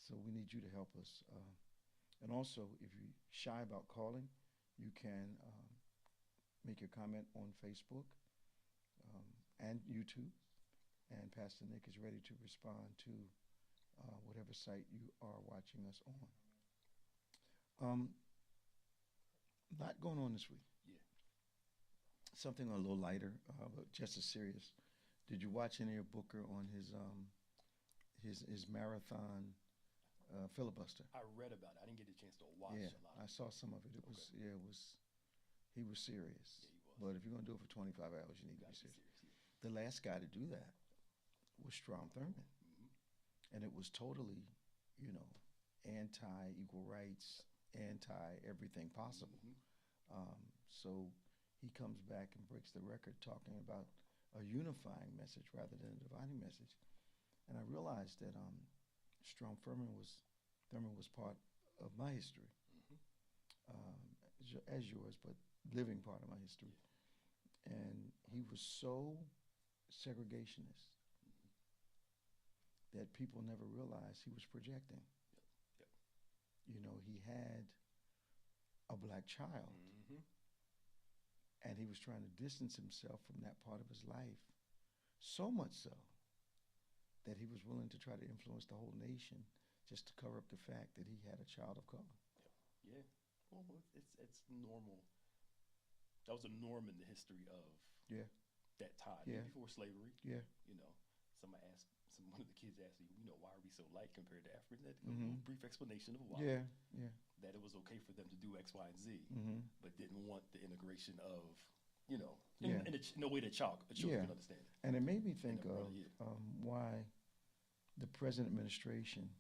So we need you to help us. And also, if you're shy about calling, you can make your comment on Facebook and YouTube. And Pastor Nick is ready to respond to whatever site you are watching us on. A lot going on this week. Yeah. Something a little lighter, but just as serious. Did you watch any of Booker on his marathon filibuster? I read about it. I didn't get a chance to watch Yeah, a lot of I it. saw some of it. It was Okay. yeah, it was. He was serious. Yeah, he was. But if you're gonna do it for 25 hours, you need to be Gotta be serious. serious, yeah. The last guy to do that was Strom Thurmond, Mhm. and it was totally, anti-equal rights, anti-everything possible. So he comes back and breaks the record talking about a unifying message rather than a dividing message. And I realized that Strom Thurmond was part of my history, as yours, but living part of my history. Yeah. And he was so segregationist that people never realized he was projecting. Yep. He had a black child, and he was trying to distance himself from that part of his life, so much so that he was willing to try to influence the whole nation just to cover up the fact that he had a child of color. Yeah. Well, it's normal. That was a norm in the history of that time. Yeah. Before slavery. Yeah. One of the kids asked me, why are we so light compared to Africans? A brief explanation of why. Yeah. That it was okay for them to do X, Y, and Z, but didn't want the integration of, in a way that children can understand it. And it made me think of why the present administration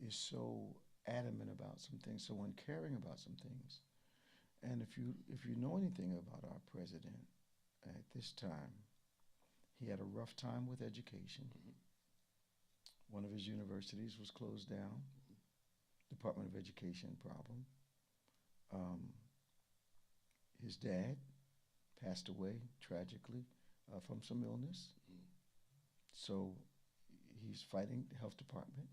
is so adamant about some things, so uncaring about some things. And if you know anything about our president at this time, he had a rough time with education. One of his universities was closed down. Department of Education problem. His dad passed away tragically from some illness. So he's fighting the health department.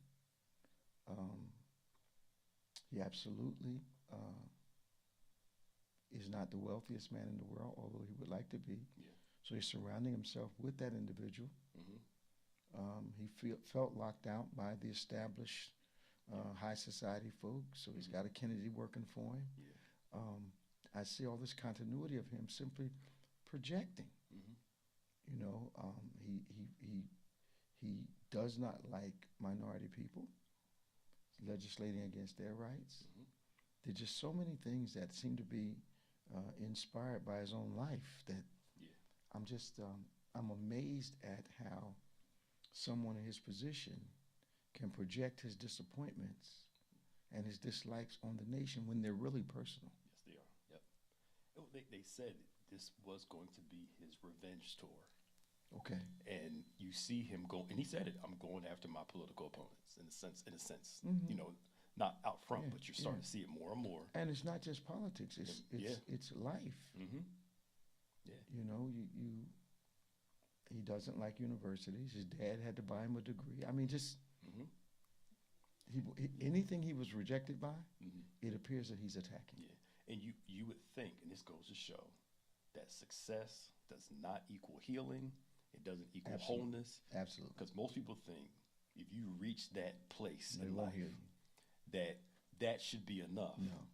He absolutely is not the wealthiest man in the world, although he would like to be. Yeah. So he's surrounding himself with that individual. He felt locked out by the established high society folks, so he's got a Kennedy working for him. Yeah. I see all this continuity of him simply projecting. He does not like minority people, legislating against their rights. There's just so many things that seem to be inspired by his own life that I'm amazed at how someone in his position can project his disappointments and his dislikes on the nation when they're really personal. Yes, they are. Yep. They said this was going to be his revenge tour. Okay. And you see him go, and he said it, I'm going after my political opponents in a sense, not out front, but you're starting to see it more and more. And it's not just politics, it's life. Yeah. He doesn't like universities. His dad had to buy him a degree. I mean, just anything he was rejected by, it appears that he's attacking. Yeah, and you would think, and this goes to show, that success does not equal healing. It doesn't equal wholeness. Absolutely. Because most people think if you reach that place They in won't life, heal you. that should be enough. No.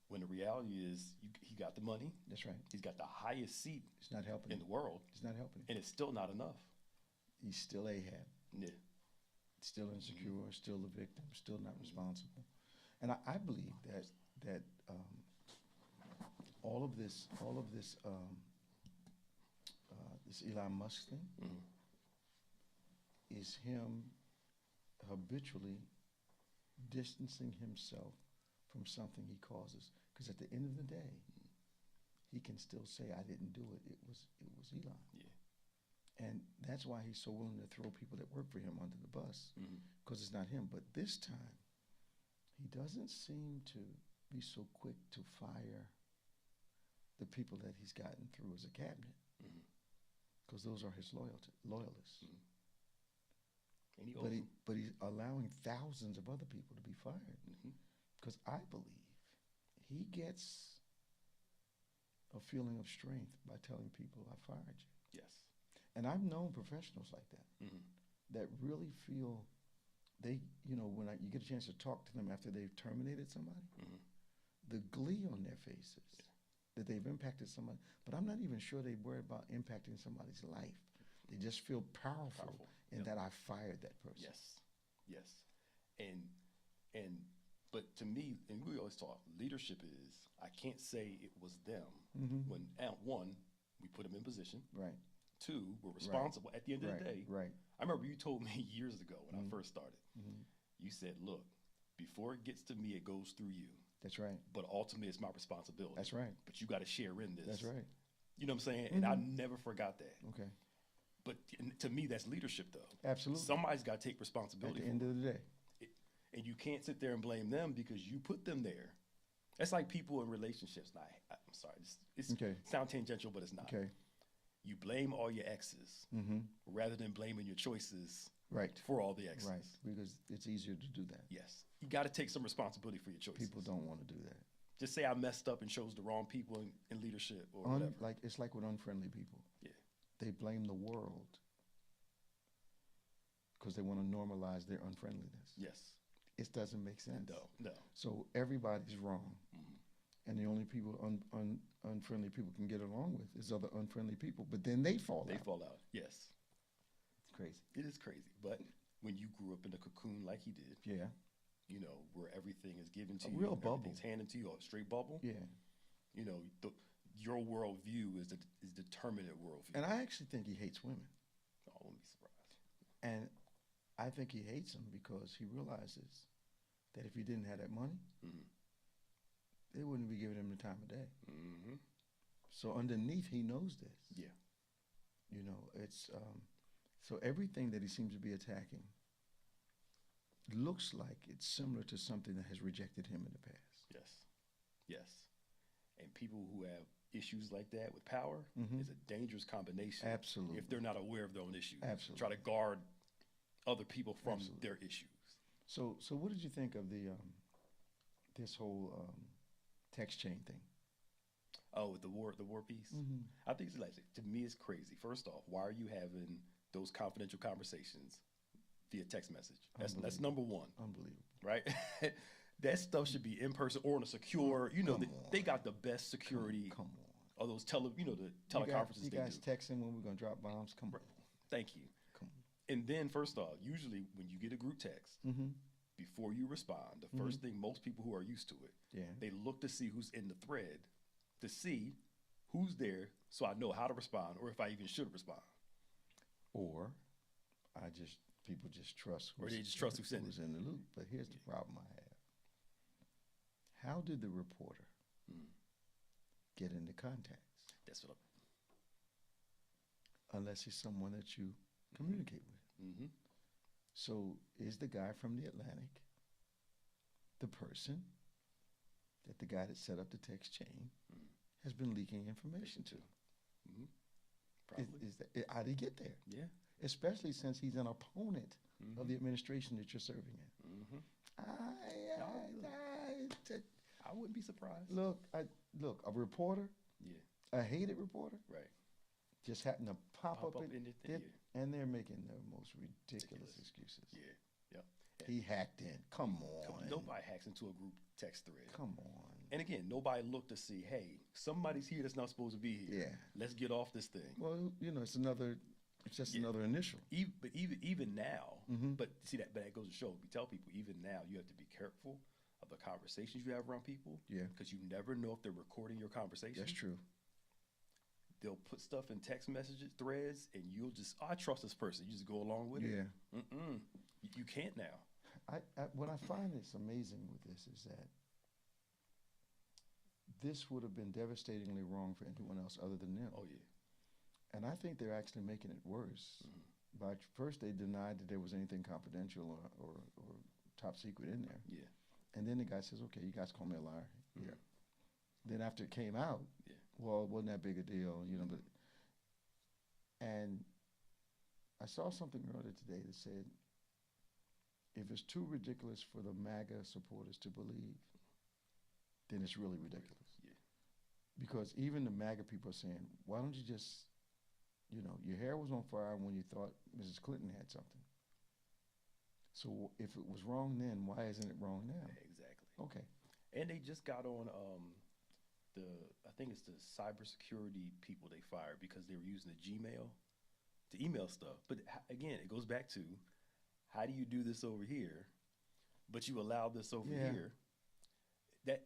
When the reality is, he got the money. That's right. He's got the highest seat It's not helping in the world. It's not helping him. And it's still not enough. He's still Ahab. Yeah. Still insecure, still the victim, still not responsible. And I believe that all of this this Elon Musk thing is him habitually distancing himself from something he causes. Because at the end of the day, he can still say, I didn't do it. It was Elon. Yeah. And that's why he's so willing to throw people that work for him under the bus, because it's not him. But this time, he doesn't seem to be so quick to fire the people that he's gotten through as a cabinet, because those are his loyalists. But he's allowing thousands of other people to be fired. Because I believe he gets a feeling of strength by telling people, I fired you. Yes. And I've known professionals like that, that really feel they, you know, when you get a chance to talk to them after they've terminated somebody, the glee on their faces that they've impacted somebody. But I'm not even sure they worry about impacting somebody's life. They just feel powerful in that I fired that person. Yes. But to me, and we always talk, leadership is, I can't say it was them. When, one, we put them in position. Right. Two, we're responsible at the end of the day. Right. I remember you told me years ago when I first started, you said, look, before it gets to me, it goes through you. That's right. But ultimately, it's my responsibility. That's right. But you got to share in this. That's right. You know what I'm saying? And I never forgot that. Okay. But to me, that's leadership, though. Absolutely. Somebody's got to take responsibility at the end of the day. And you can't sit there and blame them because you put them there. That's like people in relationships. Now, I'm sorry, it sounds tangential, but it's not. Okay. You blame all your exes rather than blaming your choices for all the exes. Right, because it's easier to do that. Yes. You got to take some responsibility for your choices. People don't want to do that. Just say I messed up and chose the wrong people in leadership or whatever. It's like with unfriendly people. Yeah. They blame the world because they want to normalize their unfriendliness. Yes. It doesn't make sense. No. So everybody's wrong. And the only people unfriendly people can get along with is other unfriendly people. But then they fall out. They fall out, yes. It's crazy. It is crazy. But when you grew up in a cocoon like he did, you know, where everything is given to you, real bubble. Everything's handed to you, a straight bubble. Yeah. You know, your worldview is determined worldview. And I actually think he hates women. I wouldn't be surprised. And I think he hates them because he realizes that if he didn't have that money, they wouldn't be giving him the time of day. So underneath, he knows this. Yeah. You know, it's so everything that he seems to be attacking looks like it's similar to something that has rejected him in the past. Yes. And people who have issues like that with power is a dangerous combination. Absolutely. If they're not aware of their own issues. Absolutely. Try to guard other people from their issues. So what did you think of the this whole text chain thing? Oh, the war piece? I think it's like, to me, it's crazy. First off, why are you having those confidential conversations via text message? That's number one. Unbelievable. Right? That stuff should be in person or in a secure, you know, they got the best security. Come on. Or those the teleconferences you guys texting when we're going to drop bombs? Come on. Thank you. Come on. And then, first off, usually when you get a group text, before you respond, the first thing most people who are used to it, they look to see who's in the thread, to see who's there so I know how to respond or if I even should respond. Or people just trust who's in the loop. But here's the problem I have. How did the reporter get into contacts? That's what unless he's someone that you communicate with. So is the guy from the Atlantic the person that the guy that set up the text chain has been leaking information to? Is that, how did he get there? Yeah. Especially since he's an opponent of the administration that you're serving in. I wouldn't be surprised. Look, a reporter, a hated reporter, right, just happened to pop up in it, and they're making the most ridiculous excuses. Yeah. He hacked in. Come on. Nobody hacks into a group text thread. Come on. And again, nobody looked to see, hey, somebody's here that's not supposed to be here. Yeah. Let's get off this thing. Well, you know, it's just another initial. But even now, but see that goes to show, we tell people, even now, you have to be careful of the conversations you have around people. Yeah. Because you never know if they're recording your conversation. That's true. They'll put stuff in text messages, threads, and you'll just, I trust this person. You just go along with it. Yeah. You can't now. What I find is amazing with this is that this would have been devastatingly wrong for anyone else other than them. Oh, yeah. And I think they're actually making it worse. By first, they denied that there was anything confidential or top secret in there. Yeah. And then the guy says, okay, you guys call me a liar. Yeah. Then after it came out, well, it wasn't that big a deal, you know. And I saw something earlier today that said if it's too ridiculous for the MAGA supporters to believe, then it's really ridiculous. Yeah. Because even the MAGA people are saying, why don't you just, your hair was on fire when you thought Mrs. Clinton had something. So if it was wrong then, why isn't it wrong now? Exactly. Okay. And they just got on I think it's the cybersecurity people they fired because they were using the Gmail to email stuff. But again, it goes back to, how do you do this over here, but you allow this over here? That,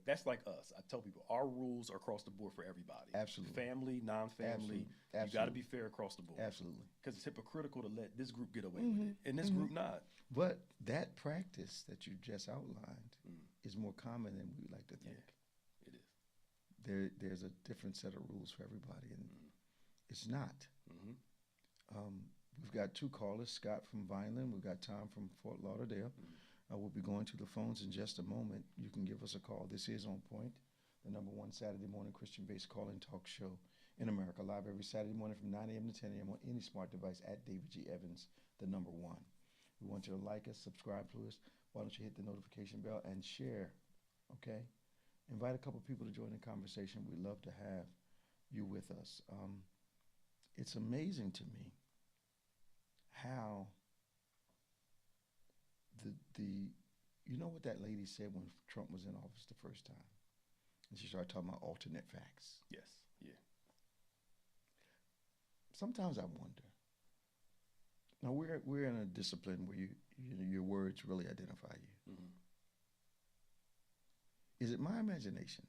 that's like us. I tell people our rules are across the board for everybody. Absolutely. Family, non-family. Absolutely. You got to be fair across the board. Absolutely. Because it's hypocritical to let this group get away with it and this group not. But that practice that you just outlined is more common than we like to think. Yeah, it is. There's a different set of rules for everybody, and it's not. We've got two callers, Scott from Vineland. We've got Tom from Fort Lauderdale. We'll be going to the phones in just a moment. You can give us a call. This is On Point, the #1 Saturday morning Christian-based call-in talk show in America, live every Saturday morning from 9 a.m. to 10 a.m. on any smart device at David G. Evans, the #1. We want you to like us, subscribe to us. Why don't you hit the notification bell and share, okay? Invite a couple people to join the conversation. We'd love to have you with us. It's amazing to me how you know what that lady said when Trump was in office the first time? And she started talking about alternate facts. Yes, yeah. Sometimes I wonder. Now we're in a discipline where your words really identify you. Is it my imagination,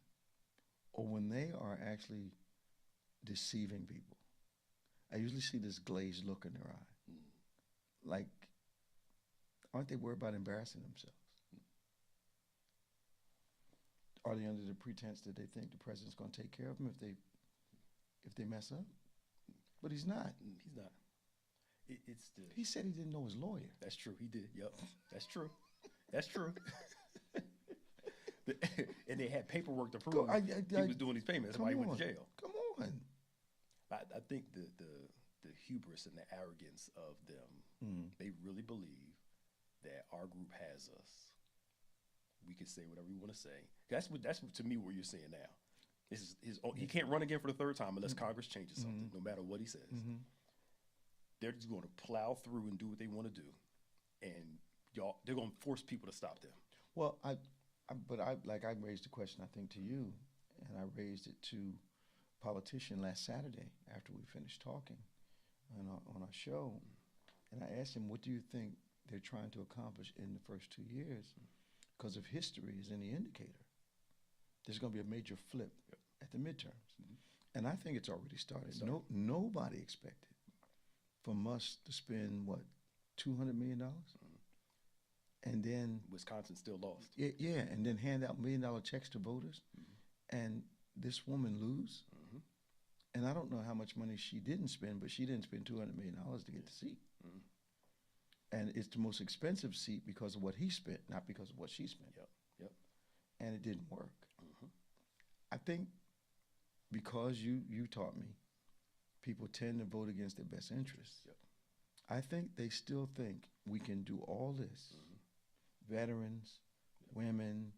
or when they are actually deceiving people, I usually see this glazed look in their eye, like, aren't they worried about embarrassing themselves? Are they under the pretense that they think the president's going to take care of them if they mess up? But he's not. He's not. He said he didn't know his lawyer. That's true. He did. Yep. That's true. That's true. And they had paperwork to prove he was doing these payments. That's why he went to jail. Come on. I think the hubris and the arrogance of them, they really believe that our group has us. We can say whatever we want to say. That's to me what you're saying now. He can't run again for the third time unless Congress changes something, no matter what he says. They're just going to plow through and do what they want to do, and they're going to force people to stop them. Well, I raised the question, I think, to you, and I raised it to a politician last Saturday after we finished talking on our show, and I asked him, what do you think they're trying to accomplish in the first 2 years? Because if history is any indicator, there's going to be a major flip at the midterms. And I think it's already started. Nobody expected from us to spend, what, $200 million? And then Wisconsin still lost. Yeah, and then hand out $1 million checks to voters, and this woman lose. And I don't know how much money she didn't spend, but she didn't spend $200 million to get the seat. And it's the most expensive seat because of what he spent, not because of what she spent. Yep. And it didn't work. I think because you taught me, people tend to vote against their best interests. I think they still think we can do all this. Veterans, women,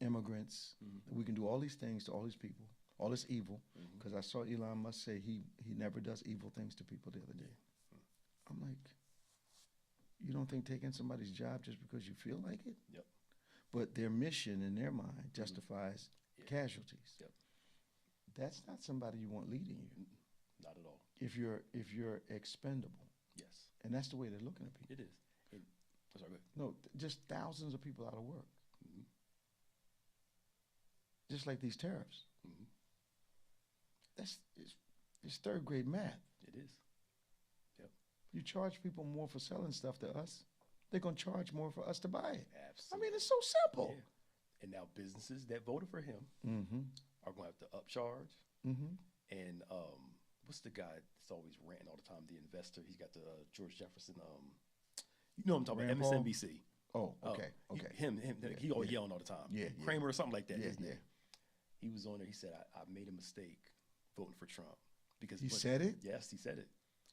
immigrants. We can do all these things to all these people, all this evil. Because I saw Elon Musk say he never does evil things to people the other day. I'm like, you don't think taking somebody's job just because you feel like it? But their mission in their mind justifies casualties. That's not somebody you want leading you. Not at all. If you're expendable. Yes. And that's the way they're looking at people. It is. Sorry, go ahead. No, just thousands of people out of work. Just like these tariffs. It's third grade math. It is. You charge people more for selling stuff to us, they're going to charge more for us to buy it. Absolutely. I mean, it's so simple. And now businesses that voted for him are going to have to upcharge. And what's the guy that's always ranting all the time? The investor. He's got the George Jefferson. You know what I'm talking about? MSNBC. Oh, okay. Him. He always yelling all the time. Kramer or something like that. He was on there. He said, I made a mistake voting for Trump. Because he said it? Yes, he said it.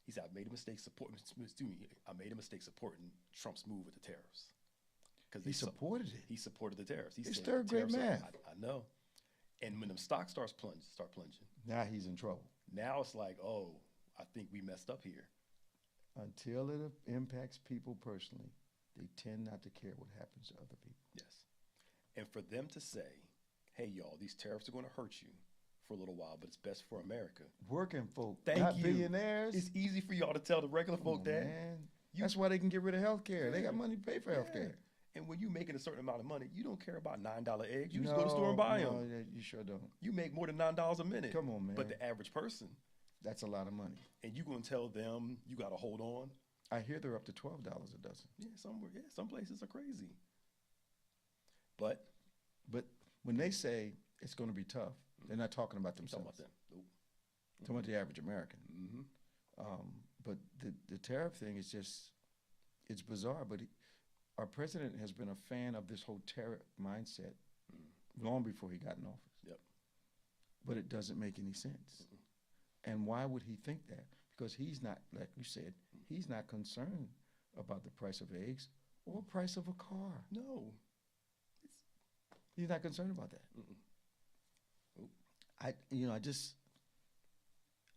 He said, I made a mistake supporting Trump's move with the tariffs. Because he supported it. He supported the tariffs. He It's said, third grade math. I know. And when them stocks start plunging. Now he's in trouble. Now it's like, oh, I think we messed up here. Until it impacts people personally, they tend not to care what happens to other people. Yes. And for them to say, hey, y'all, these tariffs are going to hurt you for a little while, but it's best for America. Working folk, not billionaires. It's easy for y'all to tell the regular folk that. Man. That's why they can get rid of health care. They got money to pay for health care. And when you're making a certain amount of money, you don't care about $9 eggs. You just go to the store and buy them. No, you sure don't. You make more than $9 a minute. Come on, man. But the average person. That's a lot of money. And you going to tell them you got to hold on? I hear they're up to $12 a dozen. Yeah, some places are crazy. But when they say it's going to be tough, they're not talking about themselves. Talking about them. Nope. Talking about the average American. Mm-hmm. But the tariff thing is just, it's bizarre. But our president has been a fan of this whole tariff mindset long before he got in office. Yep. But it doesn't make any sense. And why would he think that? Because he's not, like you said, he's not concerned about the price of eggs or price of a car. No. He's not concerned about that.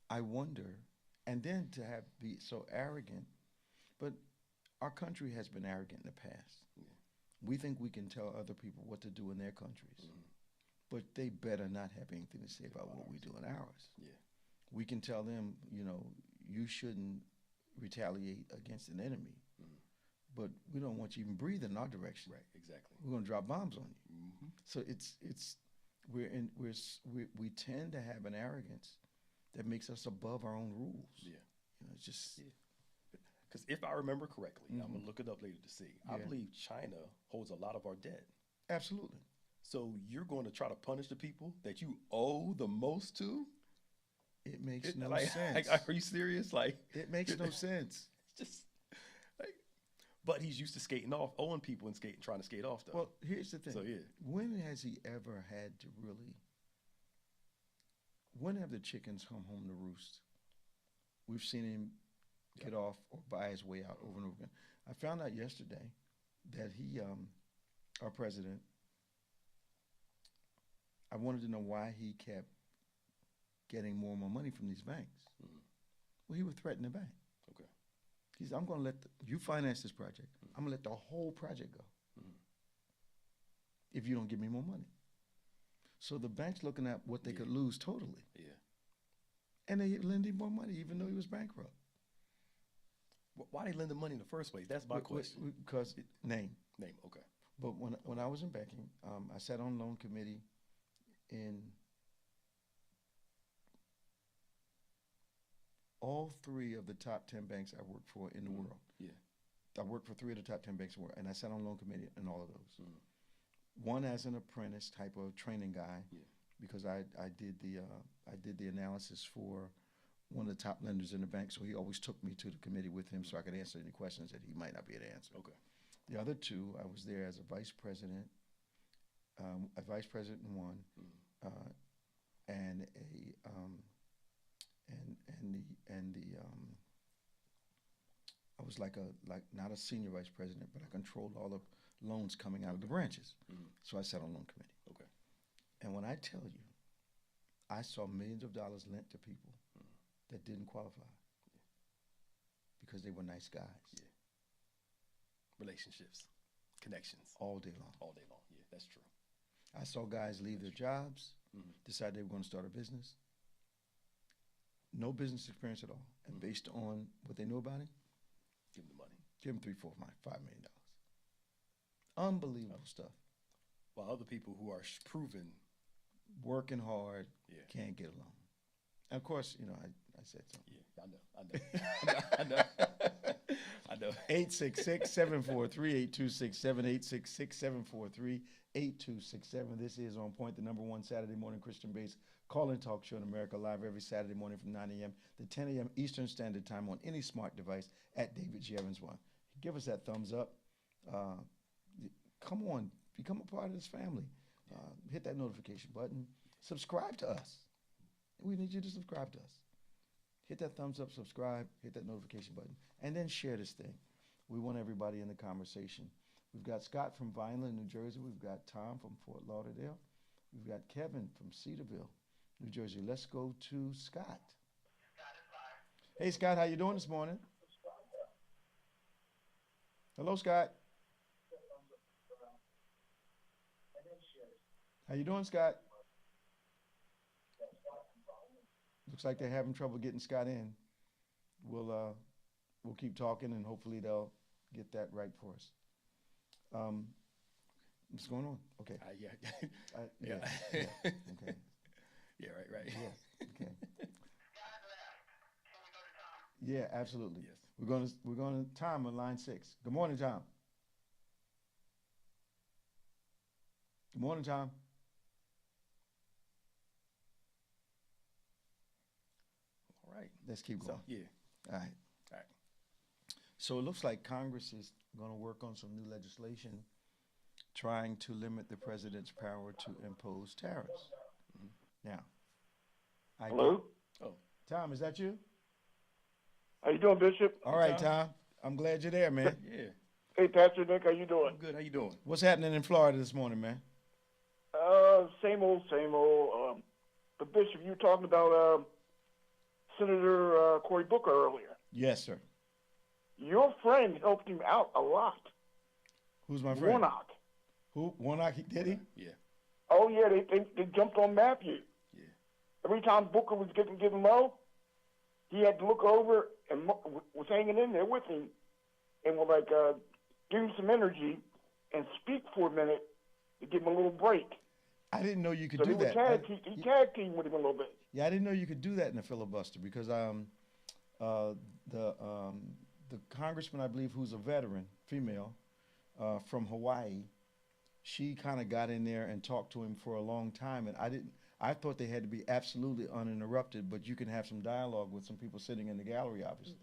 I wonder, and then to be so arrogant, but our country has been arrogant in the past. Yeah. We think we can tell other people what to do in their countries, but they better not have anything to say about what we do in ours. Yeah. We can tell them, you shouldn't retaliate against an enemy, but we don't want you even breathing in our direction. Right, exactly. We're going to drop bombs on you. Mm-hmm. So we tend to have an arrogance that makes us above our own rules. Yeah. It's just. Because if I remember correctly, I'm going to look it up later to see. Yeah. I believe China holds a lot of our debt. Absolutely. So you're going to try to punish the people that you owe the most to? It makes no sense. Are you serious? It makes no sense. It's just but he's used to owing people and trying to skate off, though. Well, here's the thing. So, yeah. When has he ever had to when have the chickens come home to roost? We've seen him get off or buy his way out over and over again. I found out yesterday that our president, I wanted to know why he kept getting more and more money from these banks. Mm-hmm. Well, he would threaten the bank. Okay. He said, I'm going to let you finance this project. I'm going to let the whole project go if you don't give me more money. So the bank's looking at what they could lose totally. Yeah. And they lend him more money even though he was bankrupt. Why they lend the money in the first place? That's my question. Because name, okay. But when I was in banking, I sat on loan committee in all 3 of the top 10 banks I worked for in the world. Yeah. I worked for 3 of the top 10 banks in the world, and I sat on loan committee in all of those. One as an apprentice type of training guy, because I did the analysis for one of the top lenders in the bank, so he always took me to the committee with him so I could answer any questions that he might not be able to answer. Okay. The other 2, I was there as a vice president in one, and I was like not a senior vice president, but I controlled all the loans coming out of the branches. So I sat on loan committee. Okay. And when I tell you, I saw millions of dollars lent to people that didn't qualify because they were nice guys. Yeah. Relationships, connections. All day long. All day long. Yeah, that's true. I saw guys leave their jobs, decide they were going to start a business. No business experience at all. And based on what they knew about him, give him the money. Give him $3, $4, $5 million. Unbelievable stuff. While other people who are proven working hard can't get along. And of course, I said something. Yeah, I know. I know. 866-743-8267, 866-743-8267. This is On Point, the #1 Saturday morning Christian-based call-in talk show in America, live every Saturday morning from 9 a.m. to 10 a.m. Eastern Standard Time on any smart device at David G. Evans 1. Give us that thumbs up. Come on, become a part of this family. Hit that notification button. Subscribe to us. We need you to subscribe to us. hit that thumbs up, subscribe, hit that notification button, and then share this thing. We want everybody in the conversation. We've got Scott from Vineland, New Jersey. We've got Tom from Fort Lauderdale. We've got Kevin from Cedarville, New Jersey. Let's go to Scott. Hey, Scott, how you doing this morning? Hello, Scott. How you doing, Scott? Looks like they're having trouble getting Scott in. We'll keep talking, and hopefully they'll get that right for us. What's going on? Okay. Yeah. Yeah. Okay. Yeah. Right. Yeah. Okay. Yeah, absolutely. Yes. We're going to Tom on line 6. Good morning, Tom. Good morning, Tom. All right. Let's keep going. So, yeah. All right. So it looks like Congress is going to work on some new legislation trying to limit the president's power to impose tariffs. Mm-hmm. Now, hello? Tom, is that you? How you doing, Bishop? All right, Tom. I'm glad you're there, man. Yeah. Hey, Pastor Nick, how you doing? I'm good. How you doing? What's happening in Florida this morning, man? Same old. But Bishop, you were talking about Senator Cory Booker earlier. Yes, sir. Your friend helped him out a lot. Who's my friend? Warnock. Who? Warnock? Did he? Yeah. Oh yeah, they jumped on Matthew. Yeah. Every time Booker was getting low, he had to look over and was hanging in there with him, and was like, give him some energy and speak for a minute to give him a little break. I didn't know you could so do that. He tag teamed with him a little bit. Yeah, I didn't know you could do that in a filibuster because the congressman, I believe, who's a veteran, female, from Hawaii, she kind of got in there and talked to him for a long time, and I thought they had to be absolutely uninterrupted, but you can have some dialogue with some people sitting in the gallery, obviously.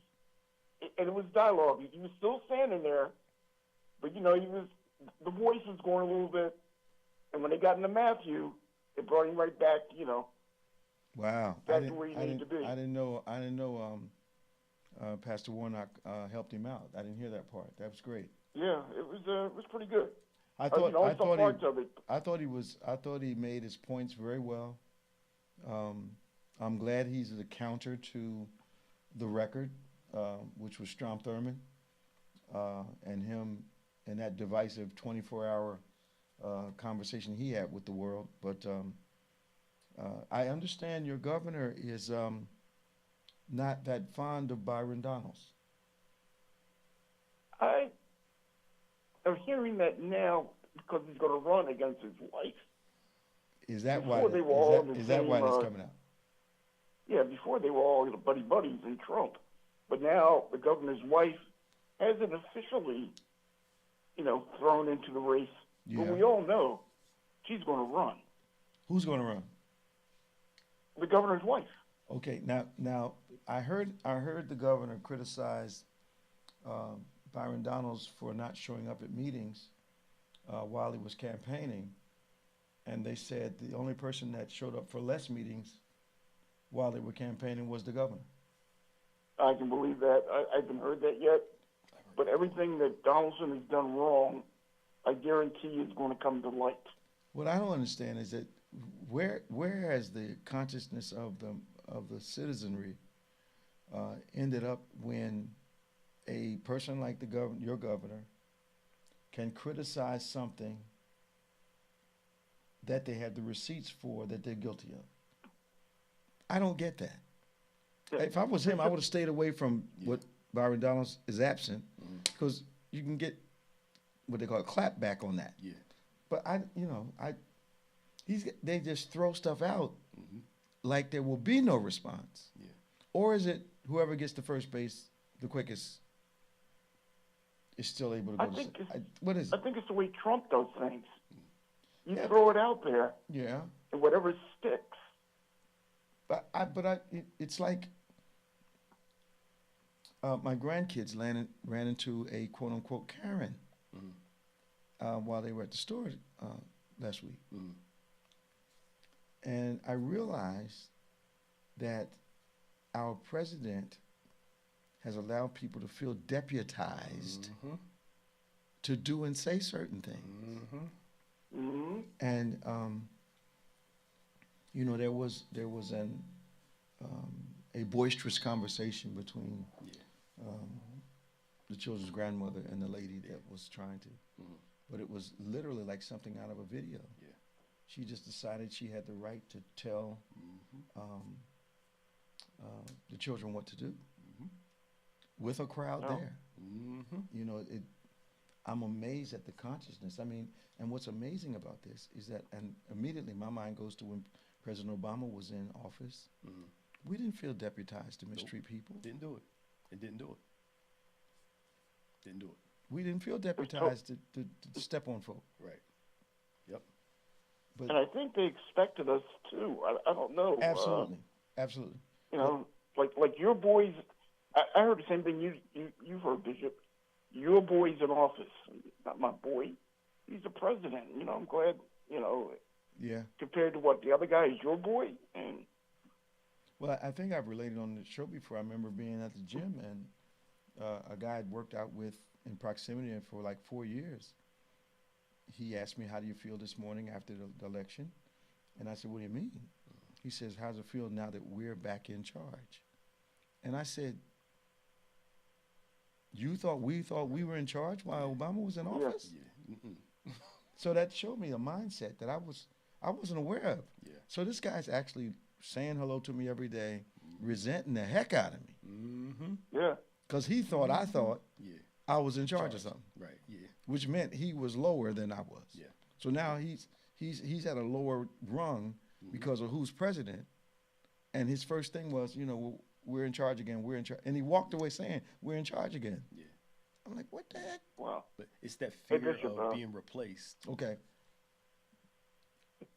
And it was dialogue. He was still standing there, but the voice was going a little bit, and when they got into Matthew, it brought him right back, Wow. back to where he needed to be. I didn't know Pastor Warnock helped him out. I didn't hear that part. That was great. Yeah, it was pretty good. I thought he made his points very well. I'm glad he's the counter to the record, which was Strom Thurmond, and him and that divisive 24-hour conversation he had with the world. But I understand your governor is not that fond of Byron Donalds. I am hearing that now because he's going to run against his wife. Is that why? Is that why that's coming out? Yeah, before they were all buddies in Trump, but now the governor's wife hasn't officially, thrown into the race. Yeah. But we all know she's going to run. Who's going to run? The governor's wife. Okay, now I heard the governor criticize Byron Donalds for not showing up at meetings while he was campaigning, and they said the only person that showed up for less meetings while they were campaigning was the governor. I can believe that. I haven't heard that yet, but everything that Donaldson has done wrong, I guarantee is going to come to light. What I don't understand is that where has the consciousness of the citizenry ended up when a person like your governor can criticize something that they have the receipts for that they're guilty of? I don't get that. If I was him, I would have stayed away from what Byron Donalds is absent, because you can get what they call a clapback on that. Yeah. But they just throw stuff out like there will be no response. Yeah. Or is it whoever gets to first base the quickest is still able to go what is it? I think it's the way Trump does things. You throw it out there. Yeah. And whatever sticks. But it's like my grandkids ran into a quote unquote Karen while they were at the store last week. Mm-hmm. And I realized that our president has allowed people to feel deputized to do and say certain things. And you know, there was a boisterous conversation between the children's grandmother and the lady that was trying to, but it was literally like something out of a video. She just decided she had the right to tell the children what to do with a crowd there. You know, I'm amazed at the consciousness. I mean, and what's amazing about this is that, and immediately my mind goes to when President Obama was in office. We didn't feel deputized to mistreat people. Didn't do it. It didn't do it. Didn't do it. We didn't feel deputized to step on folk. Right. Yep. But and I think they expected us too. I don't know. Absolutely. Absolutely. You know, like your boys. I heard the same thing you've heard, Bishop. Your boy's in office. Not my boy. He's the president. You know, I'm glad. You know. Yeah. Compared to what the other guy is, your boy. And well, I think I've related on the show before. I remember being at the gym and a guy I'd worked out with in proximity for like 4 years. He asked me, "How do you feel this morning after the election?" And I said, "What do you mean?" He says, "How's it feel now that we're back in charge?" And I said, we thought we were in charge while Obama was in office?" So that showed me a mindset that I wasn't aware of. So this guy's actually saying hello to me every day, resenting the heck out of me. Because he thought I thought I was in charge of something. Right. Yeah. Which meant he was lower than I was. So now he's at a lower rung because of who's president. And his first thing was, you know, we're in charge again. We're in charge. And he walked away saying, "We're in charge again." I'm like, what the heck? Wow. But it's that fear of being replaced. Okay.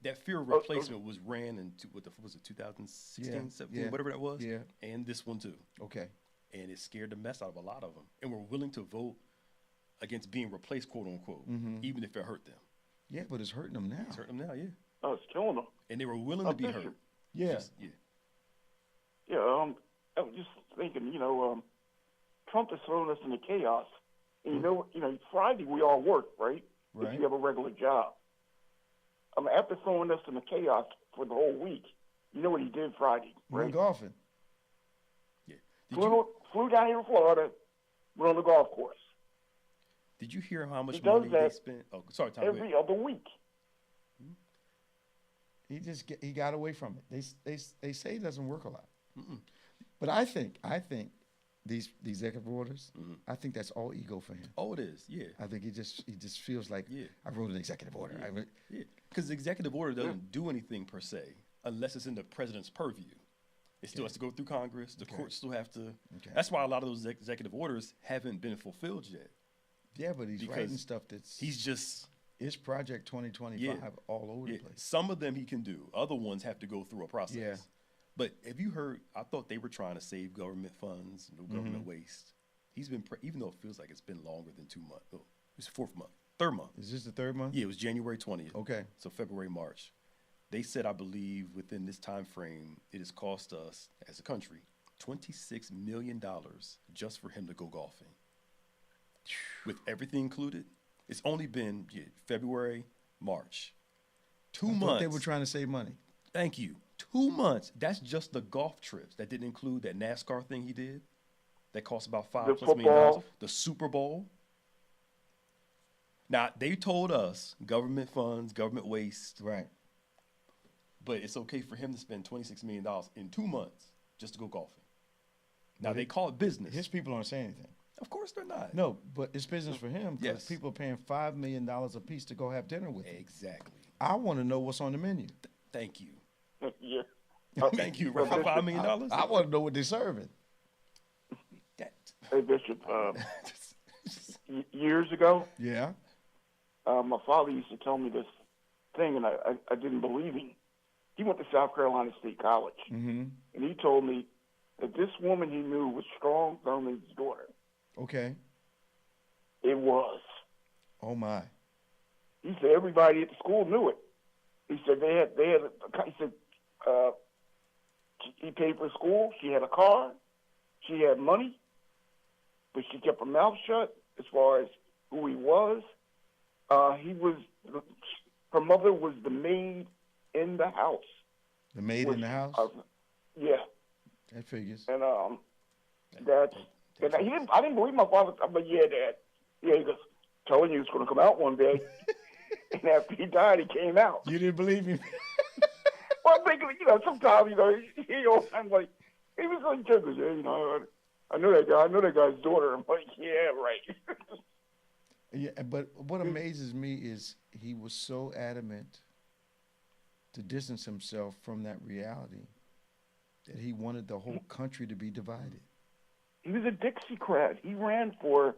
That fear of replacement was ran into, what was it, 2016, 17, whatever that was? Yeah. And this one too. Okay. And it scared the mess out of a lot of them. And were willing to vote against being replaced, quote unquote, even if it hurt them. Yeah, but it's hurting them now. It's hurting them now, yeah. Oh, it's killing them. And they were willing to be hurt. Yeah. Yeah, I was just thinking, you know, Trump is throwing us into chaos. And you know, Friday we all work, right? If you have a regular job. After throwing us into chaos for the whole week, you know what he did Friday, right? Went golfing. Yeah. Flew down here to Florida, went on the golf course. Did you hear how much money they spent? Oh, sorry, Tom. Every other week. He got away from it. They say he doesn't work a lot. But I think these executive orders, I think that's all ego for him. Oh, it is, yeah. I think he just feels like, I wrote an executive order. Because the executive order doesn't do anything per se unless it's in the president's purview. It still has to go through Congress. The courts still have to. That's why a lot of those executive orders haven't been fulfilled yet. Yeah, but he's writing stuff that's... It's Project 2025 all over the place. Some of them he can do. Other ones have to go through a process. Yeah. But have you heard, I thought they were trying to save government funds, no government waste. He's been, even though it feels like it's been longer than 2 months. Oh, it's third month. Is this the third month? Yeah, it was January 20th. Okay. So February, March. They said, I believe, within this time frame, it has cost us, as a country, $26 million just for him to go golfing. With everything included, it's only been February, March. 2 months. Thought they were trying to save money. Thank you. 2 months. That's just the golf trips. That didn't include that NASCAR thing he did. That cost about $5+ million. The Super Bowl. Now, they told us government funds, government waste. Right. But it's okay for him to spend $26 million in 2 months just to go golfing. Now, they call it business. His people aren't saying anything. Of course they're not. No, but it's business for him because people are paying $5 million a piece to go have dinner with him. Exactly. I want to know what's on the menu. Thank you. Yeah. Thank you. $5 million? I want to know what they're serving. Hey, Bishop, years ago, my father used to tell me this thing, and I didn't believe him. He went to South Carolina State College, and he told me that this woman he knew was Strong Thurman's daughter. Okay. It was. Oh, my. He said everybody at the school knew it. He said he She paid for school. She had a car. She had money. But she kept her mouth shut as far as who he was. Her mother was the maid in the house. The maid in the house? Yeah. That figures. And I didn't believe my father. I'm like, yeah, Dad. Yeah, he goes, telling you it's going to come out one day. And after he died, he came out. You didn't believe him? Well, I'm thinking, sometimes, I'm like, he was like, yeah, I know that guy. I know that guy's daughter. I'm like, yeah, right. Yeah, but what amazes me is he was so adamant to distance himself from that reality that he wanted the whole country to be divided. He was a Dixiecrat. He ran for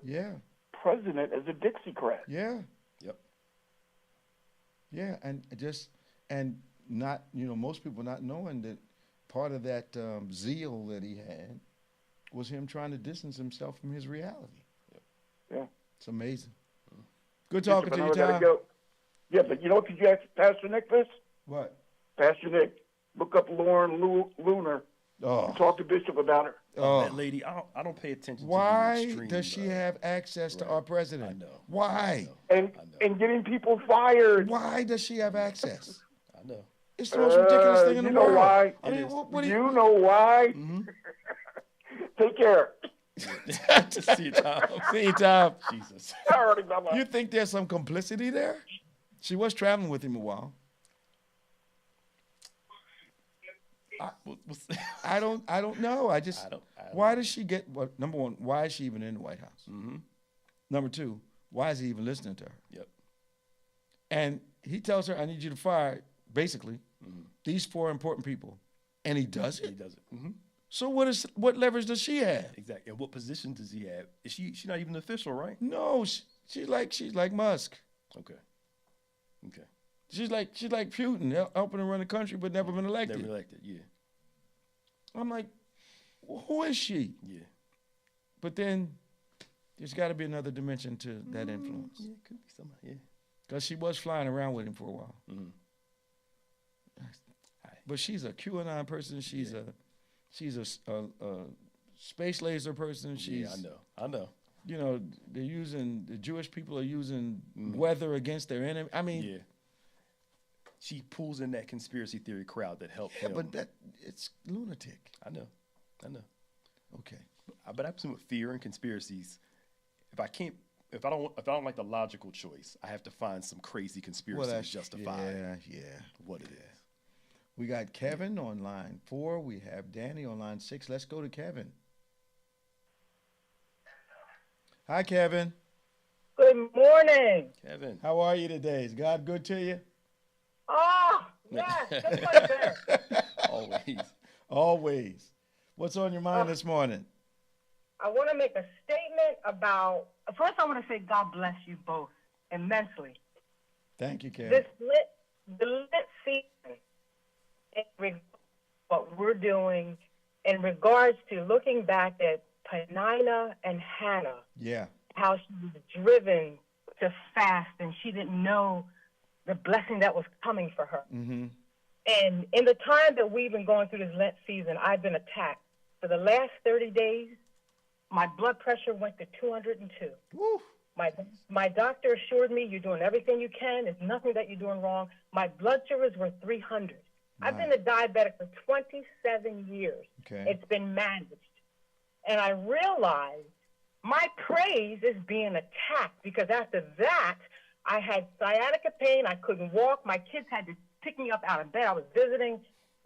president as a Dixiecrat. Yeah. Yep. Yeah, and not, most people not knowing that part of that zeal that he had was him trying to distance himself from his reality. Yep. Yeah. It's amazing. Good talking to you, Tom. Yeah, but you know what? Could you ask Pastor Nick this? What? Pastor Nick, look up Lauren Lunar. Oh. Talk to Bishop about her. Oh. That lady, I don't pay attention Why to the extreme, does she have access to our president? I know. Why? I know. And getting people fired. Why does she have access? I know. It's the most ridiculous thing in the world. Why? I mean, what do you know why? Mm-hmm. Take care. See you, Tom. See you, Tom. Jesus. You think there's some complicity there? She was traveling with him a while. I don't know. Why does she get? Well, number one, why is she even in the White House? Mm-hmm. Number two, why is he even listening to her? Yep. And he tells her, "I need you to fire basically these 4 important people," and he does it. He does it. Mm-hmm. So what leverage does she have? Exactly. And what position does he have? Is she's not even official, right? No, she's like Musk. Okay. She's like Putin, helping to run the country, but never been elected. Never elected, yeah. I'm like, who is she? Yeah. But then there's got to be another dimension to that influence. Yeah, it could be somebody, yeah. Because she was flying around with him for a while. Mm-hmm. But she's a QAnon person. She's a space laser person. Yeah, I know. The Jewish people are using weather against their enemy. I mean, yeah. She pulls in that conspiracy theory crowd that helped him. But it's lunatic. I know. Okay. But I presume with fear and conspiracies, if I don't like the logical choice, I have to find some crazy conspiracy to justify what it is. We got Kevin on line 4. We have Danny on line 6. Let's go to Kevin. Hi, Kevin. Good morning. Kevin. How are you today? Is God good to you? Oh, yes. Just like that. Always. What's on your mind this morning? I want to make a statement about, first I want to say God bless you both immensely. Thank you, Kevin. The lit season, what we're doing in regards to looking back at Penina and Hannah. Yeah. How she was driven to fast and she didn't know the blessing that was coming for her. Mm-hmm. And in the time that we've been going through this Lent season, I've been attacked. For the last 30 days, my blood pressure went to 202. Woo. My doctor assured me you're doing everything you can. There's nothing that you're doing wrong. My blood sugars were 300. Nice. I've been a diabetic for 27 years. Okay. It's been managed. And I realized my praise is being attacked because after that, I had sciatica pain. I couldn't walk. My kids had to pick me up out of bed. I was visiting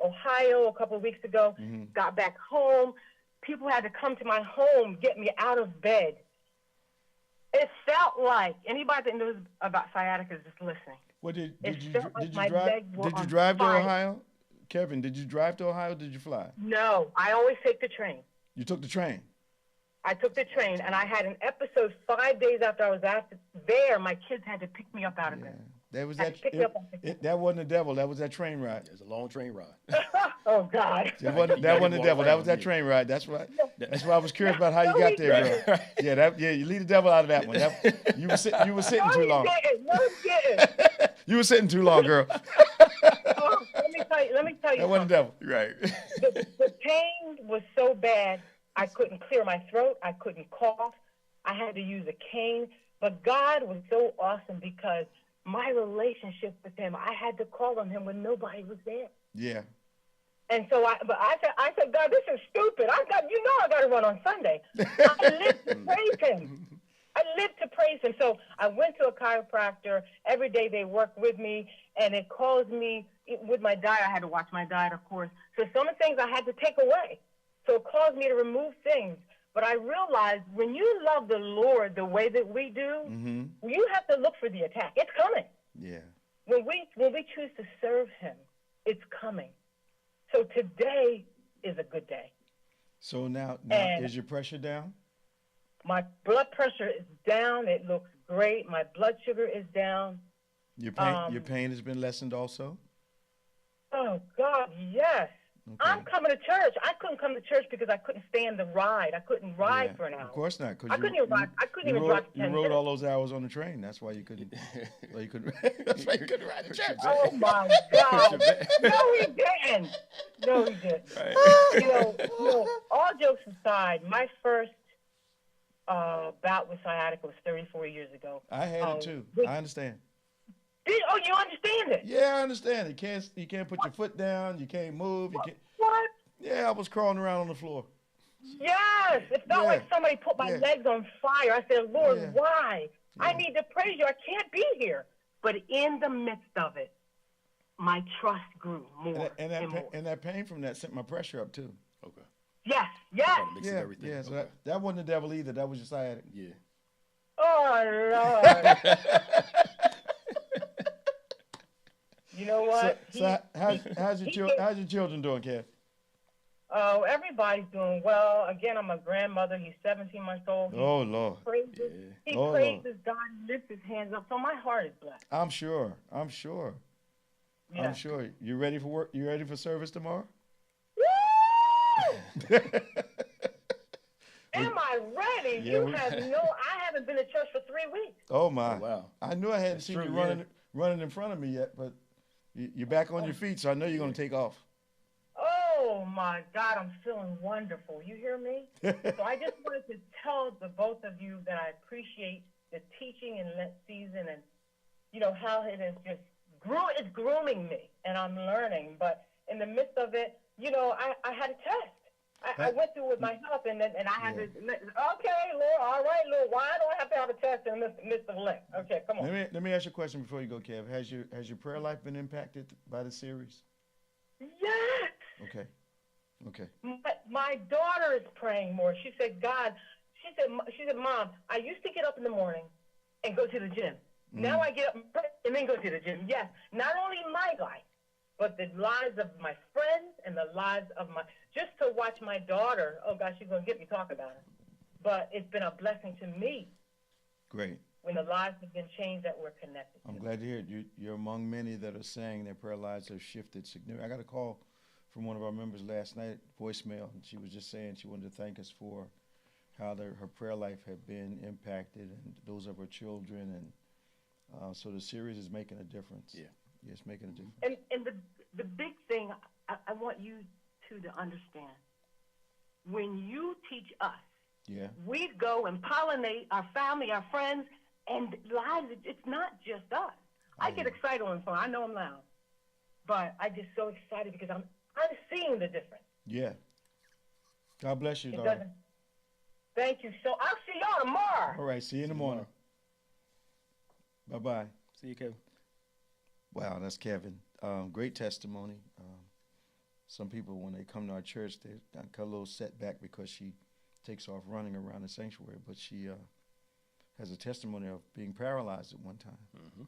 Ohio a couple of weeks ago, got back home. People had to come to my home, get me out of bed. It felt like anybody that knows about sciatica is just listening. Well, did you drive to Ohio? Kevin, did you drive to Ohio or did you fly? No, I always take the train. You took the train? I took the train, and I had an episode 5 days after I was there. My kids had to pick me up out of bed. That wasn't the devil. That was that train ride. It was a long train ride. Oh, God. That wasn't the devil. That was that train ride. That's right. That's why I was curious about how you got there, girl. You leave the devil out of that one. You were sitting too long. No, you didn't. You were sitting too long, girl. Let me tell you that wasn't the devil. Right. The pain was so bad, I couldn't clear my throat. I couldn't cough. I had to use a cane. But God was so awesome because my relationship with him, I had to call on him when nobody was there. Yeah. And so I said, God, this is stupid. I got to run on Sunday. I live to praise him. I live to praise him. So I went to a chiropractor. Every day they work with me, and it calls me with my diet. I had to watch my diet, of course. So some of the things I had to take away. So it caused me to remove things. But I realized when you love the Lord the way that we do, you have to look for the attack. It's coming. Yeah. When we choose to serve him, it's coming. So today is a good day. So now is your pressure down? My blood pressure is down. It looks great. My blood sugar is down. Your pain has been lessened also? Oh, God, yes. Okay. I'm coming to church. I couldn't come to church because I couldn't stand the ride. I couldn't ride for an hour. Of course not. I couldn't even drive 10 minutes. You rode all those hours on the train. That's why you couldn't. That's why you couldn't ride to church. Oh my God! No, he didn't. No, he didn't. Right. You know, all jokes aside, my first bout with sciatica was 34 years ago. I had it too. I understand. Oh, you understand it? Yeah, I understand. You can't put your foot down. You can't move. What? Yeah, I was crawling around on the floor. Yes, it felt like somebody put my legs on fire. I said, Lord, why? Yeah. I need to praise you. I can't be here. But in the midst of it, my trust grew more and more. And that pain from that sent my pressure up too. Okay. Yes. Yeah. So that wasn't the devil either. That was just sciatic. Yeah. Oh Lord. You know what? How's your children doing, Kev? Oh, everybody's doing well. Again, I'm a grandmother. He's 17 months old. Oh, Lord. He praises God and lifts his hands up. So my heart is blessed. I'm sure. Yeah. I'm sure. You ready for work? You ready for service tomorrow? Woo! Am I ready? Yeah, I haven't been to church for 3 weeks. Oh, my. Oh, wow. I knew I hadn't seen you running in front of me yet, but you're back on your feet, so I know you're going to take off. Oh, my God, I'm feeling wonderful. You hear me? So I just wanted to tell the both of you that I appreciate the teaching in Lent season and, how it is just it's grooming me, and I'm learning. But in the midst of it, I had a test. I went through with my health, and I had to, okay, Lord, all right, Lord, why do I have to have a test in the midst of Lent? Okay, come on. Let me ask you a question before you go, Kev. Has your prayer life been impacted by the series? Yes. Okay. My daughter is praying more. She said, she said, Mom, I used to get up in the morning and go to the gym. Now I get up and then go to the gym. Yes, not only my life, but the lives of my friends and the lives of just to watch my daughter. Oh, gosh, she's going to get me talking about it. But it's been a blessing to me. Great. When the lives have been changed that we're connected to. I'm glad to hear it. You're among many that are saying their prayer lives have shifted significantly. I got a call from one of our members last night, voicemail, and she was just saying she wanted to thank us for how her prayer life had been impacted and those of her children. And so the series is making a difference. Yeah. Yeah, it's making a difference. And the big thing I want you two to understand, when you teach us, we go and pollinate our family, our friends, and lives. It's not just us. I get excited on the phone. I know I'm loud, but I get so excited because I'm seeing the difference. Yeah. God bless you, daughter. Thank you. So I'll see y'all tomorrow. All right. See you in the morning. Bye-bye. See you, Kevin. Wow, that's Kevin. Great testimony. Some people, when they come to our church, they got a little setback because she takes off running around the sanctuary, but she has a testimony of being paralyzed at one time. Mm-hmm.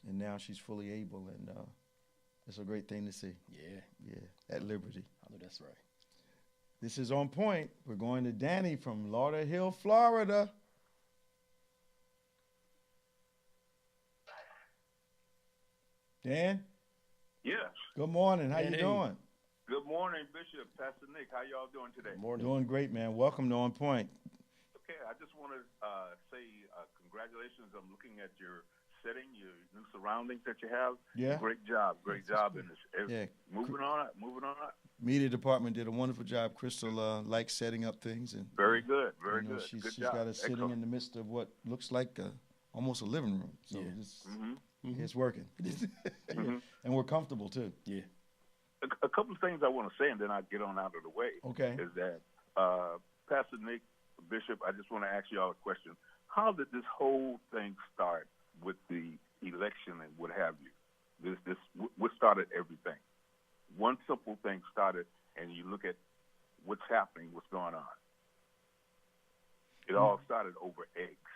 And now she's fully able, and it's a great thing to see. Yeah, at liberty. I know that's right. This is On Point. We're going to Danny from Lauderhill, Florida. Dan? Yes. Good morning. How you doing? Good morning, Bishop, Pastor Nick. How y'all doing today? Morning. Doing great, man. Welcome to On Point. Okay, I just want to say congratulations. I'm looking at your setting, your new surroundings that you have. Yeah. Great job in this. Yeah. Moving on up. Media department did a wonderful job. Crystal likes setting up things, and very good. She's job. got us sitting in the midst of what looks like almost a living room. So it's working, and we're comfortable too. Yeah. A couple of things I want to say, and then I'll get on out of the way. Okay. Is that Pastor Nick, Bishop? I just want to ask you all a question. How did this whole thing start with the election and what have you? What started everything? One simple thing started, and you look at what's happening, what's going on. It all started over eggs.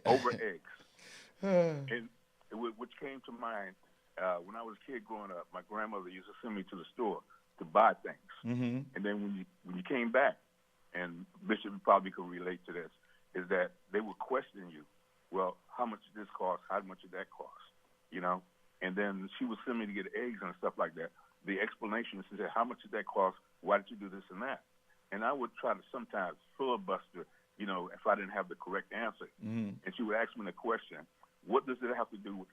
Over eggs. And which came to mind when I was a kid growing up. My grandmother used to send me to the store to buy things. Mm-hmm. And then when you came back, and Bishop probably could relate to this, is that they would question you. Well, how much did this cost? How much did that cost? You know? And then she would send me to get eggs and stuff like that. The explanation is, she said, how much did that cost? Why did you do this and that? And I would try to sometimes filibuster, you know, if I didn't have the correct answer. Mm-hmm. And she would ask me the question, what does it have to do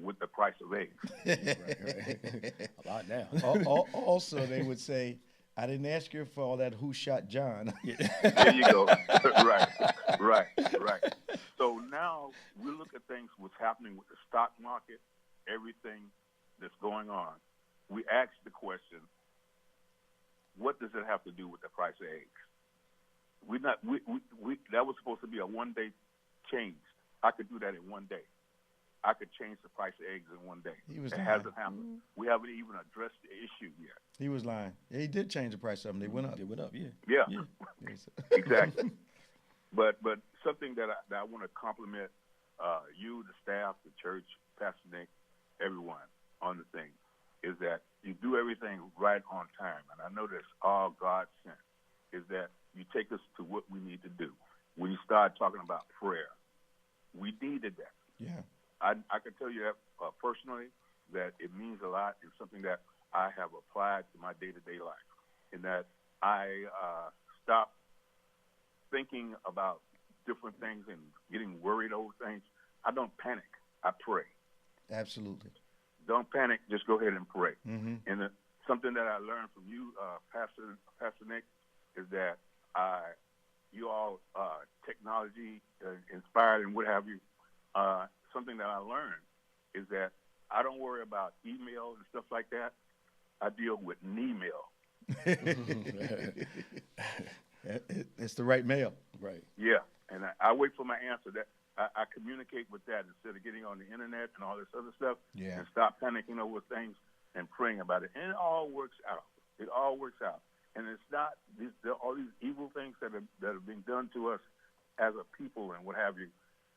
with the price of eggs? Right. A lot now. Also, they would say, I didn't ask you for all that who shot John. There you go. Right. So now we look at things, what's happening with the stock market, everything that's going on. We ask the question, what does it have to do with the price of eggs? That was supposed to be a one-day change. I could do that in one day. I could change the price of eggs in one day. It hasn't happened. Mm-hmm. We haven't even addressed the issue yet. He was lying. Yeah, he did change the price of them. They went up. They went up, Yeah. Exactly. But something that I want to compliment you, the staff, the church, Pastor Nick, everyone on the thing, is that you do everything right on time. And I know that's all God sent, is that you take us to what we need to do. When you start talking about prayer, we needed that. Yeah. I can tell you that personally, that it means a lot. It's something that I have applied to my day-to-day life, in that I stop thinking about different things and getting worried over things. I don't panic. I pray. Absolutely. Don't panic. Just go ahead and pray. Mm-hmm. And something that I learned from you, Pastor Nick, is that you all technology inspired and what have you. Something that I learned is that I don't worry about email and stuff like that. I deal with knee-mail. It's the right mail. Right. Yeah, and I wait for my answer. That I communicate with that instead of getting on the internet and all this other stuff. Yeah. And stop panicking over things and praying about it. And it all works out. It all works out. And it's not all these evil things that are being done to us as a people and what have you.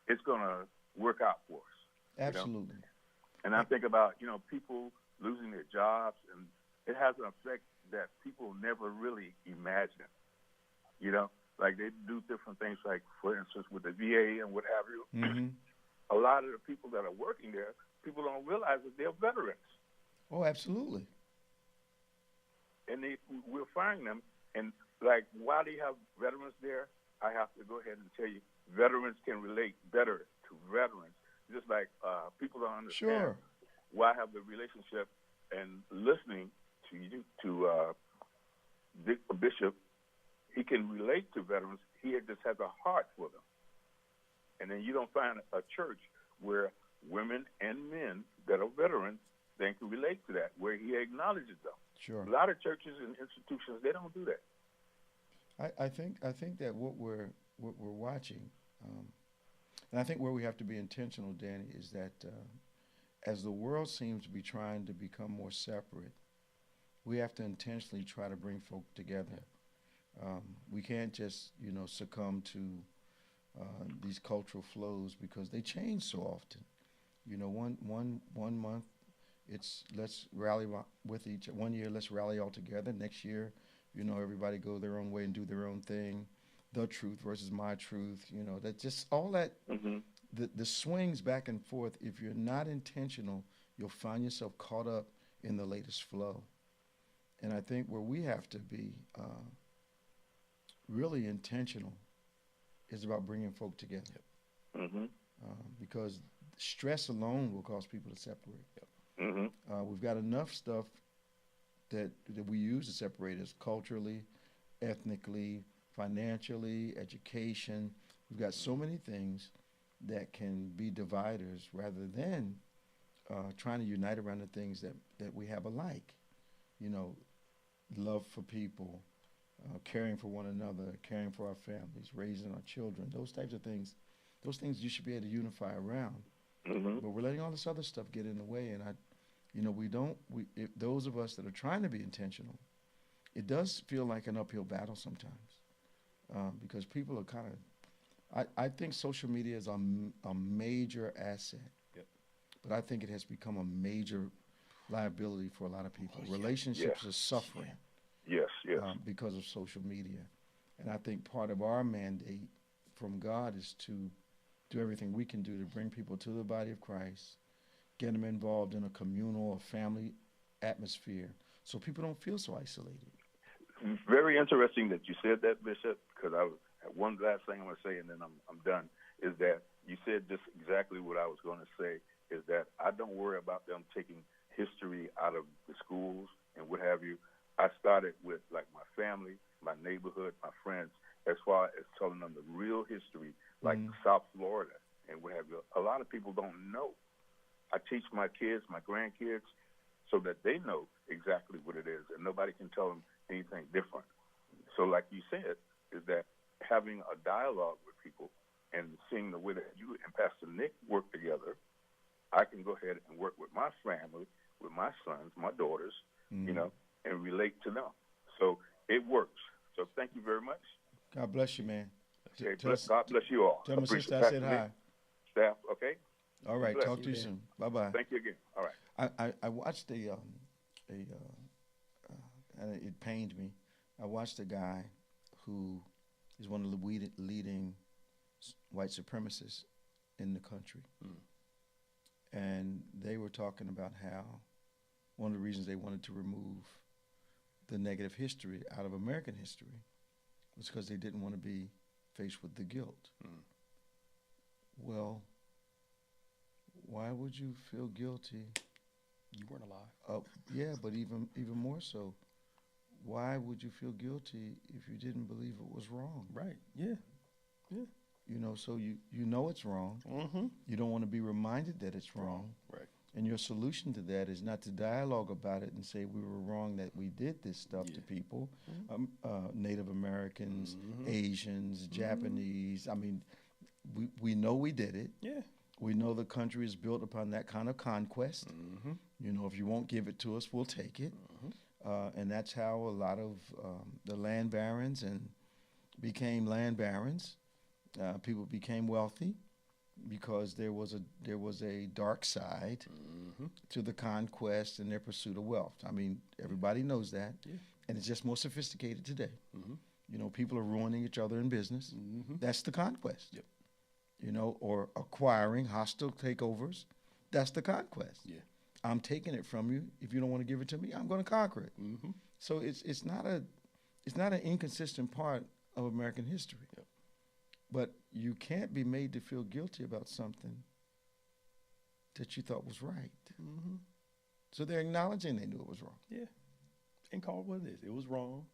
It's going to work out for us. Absolutely. You know? And I think about, people losing their jobs, and it has an effect that people never really imagine. Like they do different things, like, for instance, with the VA and what have you. Mm-hmm. A lot of the people that are working there, people don't realize that they're veterans. Oh, absolutely. And we'll find them. And, like, why do you have veterans there? I have to go ahead and tell you, veterans can relate better to veterans. Just like people don't understand why I have the relationship and listening to you, to Bishop. He can relate to veterans. He just has a heart for them. And then you don't find a church where women and men that are veterans, they can relate to that, where he acknowledges them. Sure. A lot of churches and institutions, they don't do that. I think that what we're watching, and I think where we have to be intentional, Danny, is that as the world seems to be trying to become more separate, we have to intentionally try to bring folk together. We can't just, succumb to these cultural flows because they change so often. One month it's let's rally with each. 1 year let's rally all together. Next year, everybody go their own way and do their own thing. The truth versus my truth. That just all that. Mm-hmm. The swings back and forth. If you're not intentional, you'll find yourself caught up in the latest flow. And I think where we have to be really intentional is about bringing folk together. Because stress alone will cause people to separate. Mm-hmm. We've got enough stuff that we use to separate us culturally, ethnically, financially, education. We've got so many things that can be dividers rather than trying to unite around the things that we have alike. You know, love for people, caring for one another, caring for our families, raising our children, those types of things. Those things you should be able to unify around. But we're letting all this other stuff get in the way, and if those of us that are trying to be intentional, it does feel like an uphill battle sometimes, because people are kind of. I think social media is a major asset, but I think it has become a major liability for a lot of people. Relationships are suffering. Yes. Because of social media, and I think part of our mandate from God is to do everything we can do to bring people to the body of Christ, get them involved in a communal or family atmosphere so people don't feel so isolated. Very interesting that you said that, Bishop, because one last thing I'm going to say, and then I'm done, is that you said just exactly what I was going to say, is that I don't worry about them taking history out of the schools and what have you. I started with, like, my family, my neighborhood, my friends, as far as telling them the real history, like South Florida and what have you. A lot of people don't know. I teach my kids, my grandkids, so that they know exactly what it is, and nobody can tell them anything different. So like you said, is that having a dialogue with people and seeing the way that you and Pastor Nick work together, I can go ahead and work with my family, with my sons, my daughters, you know, and relate to them. So it works. So thank you very much. God bless you, man. Okay, God bless you all. Tell my sister I said hi. Staff, okay? All right, talk to you soon. Bye-bye. Thank you again. All right. I watched and it pained me. I watched a guy who is one of the leading white supremacists in the country. And they were talking about how one of the reasons they wanted to remove the negative history out of American history was because they didn't want to be faced with the guilt. Well, why would you feel guilty? You weren't alive. Yeah, but even more so, why would you feel guilty if you didn't believe it was wrong? Right. Yeah. You know, so you know it's wrong. You don't want to be reminded that it's wrong. Right. And your solution to that is not to dialogue about it and say we were wrong that we did this stuff to people, Native Americans, Asians, Japanese. I mean, we know we did it. Yeah. We know the country is built upon that kind of conquest. You know, if you won't give it to us, we'll take it. And that's how a lot of the land barons became land barons. People became wealthy because there was a dark side to the conquest and their pursuit of wealth. I mean, everybody knows that, and it's just more sophisticated today. You know, people are ruining each other in business. That's the conquest. You know, or acquiring hostile takeovers. That's the conquest. I'm taking it from you. If you don't want to give it to me, I'm going to conquer it. So it's not an inconsistent part of American history. But you can't be made to feel guilty about something that you thought was right. So they're acknowledging they knew it was wrong. And call it what it is. It was wrong.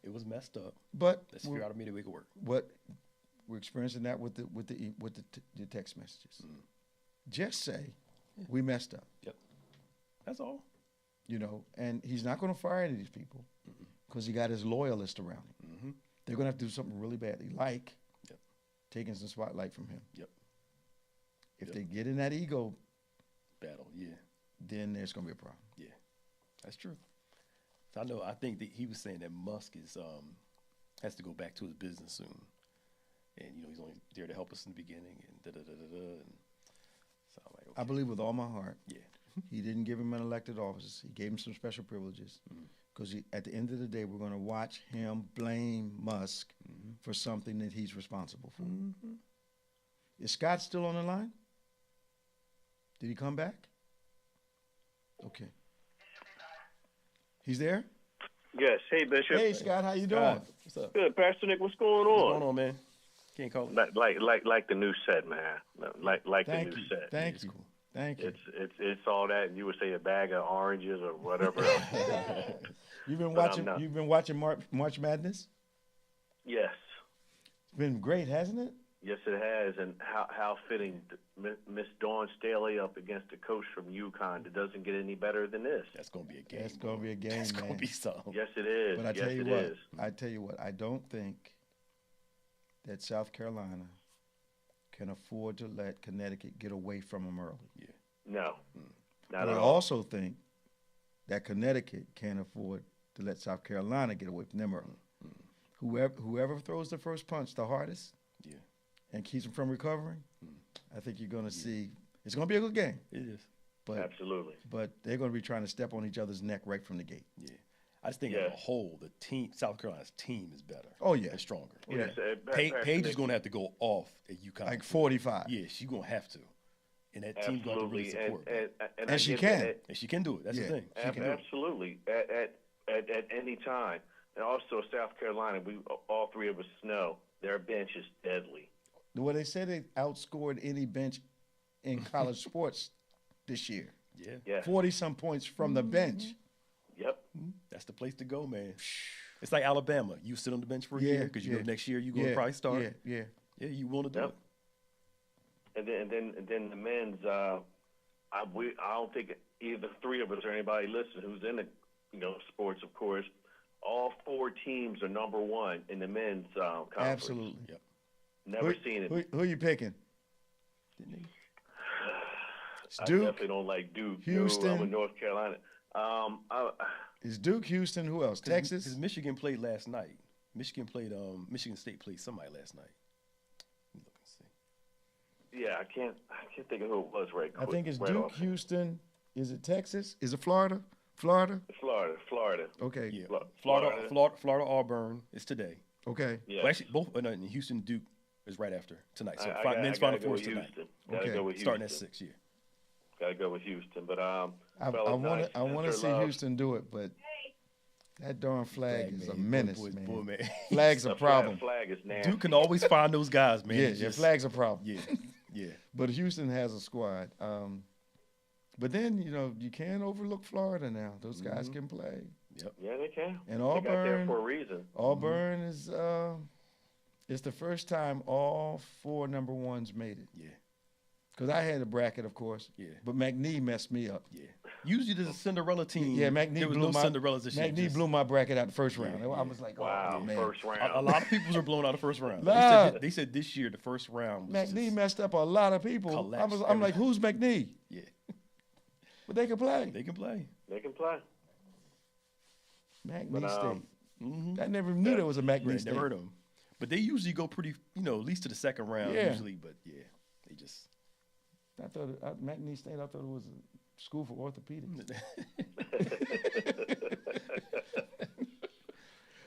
It was messed up. But let's figure out a way to make it work. What we're experiencing that with the text messages. Just say we messed up. That's all. You know, and he's not going to fire any of these people because he got his loyalists around him. They're going to have to do something really badly, like taking some spotlight from him. If they get in that ego battle, then there's going to be a problem. That's true. So I think that he was saying that Musk has to go back to his business soon, and you know he's only there to help us in the beginning, and And so I'm like, okay. I believe with all my heart. He didn't give him an elected office. He gave him some special privileges because at the end of the day, we're going to watch him blame Musk for something that he's responsible for. Is Scott still on the line? Did he come back? Okay. He's there? Yes. Hey, Bishop. Hey, Scott. How you doing? What's up? Good. Pastor Nick, what's going on? What's going on, man? Can't call it. Like the new set, man. Like the new set. Thank you. Thank you. It's all that, and you would say a bag of oranges or whatever else. You've been watching March Madness? Yes. It's been great, hasn't it? Yes, it has, and how fitting, Miss Dawn Staley up against a coach from UConn. It doesn't get any better than this. That's gonna be a game. That's gonna be a game, That's man. gonna be something. Yes, it is. But I yes, tell you what, I don't think that South Carolina can afford to let Connecticut get away from them early. Yeah. No. Not But at I all. also think that Connecticut can't afford to let South Carolina get away from them early. Whoever throws the first punch the hardest, and keeps them from recovering, I think you're going to see. It's going to be a good game. It is. But absolutely. But they're going to be trying to step on each other's neck right from the gate. Yeah. I just think as a whole, the team, South Carolina's team is better. Oh, yeah. And stronger. Yes. Paige is going to have to go off at UConn. Like 45. Yeah, she's going to have to. And that team's going to really support her. And she can. And she can do it. That's the thing. She can absolutely. At any time. And also South Carolina, all three of us know their bench is deadly. Well, they said they outscored any bench in college sports this year. Yeah. 40-some points from the bench. Yep. That's the place to go, man. It's like Alabama. You sit on the bench for a year because you know next year you're going to probably start. Yeah, you want to do it. And then the men's. I don't think either three of us or anybody listening who's in the sports, of course. All four teams are number one in the men's conference. Absolutely. Yep. Never seen it. Who are you picking? I Duke. definitely don't like Duke. Houston. No, I'm in North Carolina. Is Duke, Houston, who else? Texas? Because Michigan played last night. Michigan State played somebody last night. Let me look and see. Yeah, I can't think of who it was right quick. I think it's right Duke, off. Houston. Is it Texas? Is it Florida? Florida. Okay. Yeah. Florida, Auburn is today. Okay. Yeah. Well, actually, both Houston, Duke is right after tonight. So men's I Final gotta Four go is with tonight. Houston. Gotta go with Houston. Starting at 6. Yeah. Gotta go with Houston, but I want to see Houston do it, but that darn flag is a menace, man. Flag's a problem. Flag is nasty. Duke can always find those guys, man. Yeah, flag's a problem. Yeah. But Houston has a squad. But then you can't overlook Florida now. Those guys can play. Yep. Yeah, they can. And they got there Auburn for a reason. Auburn is it's the first time all 4 number ones made it. Yeah. Because I had a bracket, of course. Yeah. But McNee messed me up. Yeah. Usually there's a Cinderella team. Yeah, McNee there was blew no Cinderellas this year. McNee blew my bracket out the first round. I was like, wow, man. first round. A lot of people were blown out the first round. They said this year the first round was McNee messed up a lot of people. I'm like, who's McNee? Yeah. But they can play. They can play. McNee State. I never knew there was a McNee State. Never heard of them. But they usually go pretty, at least to the second round usually. But yeah, they just. I thought McNee State. I thought it was a school for orthopedics.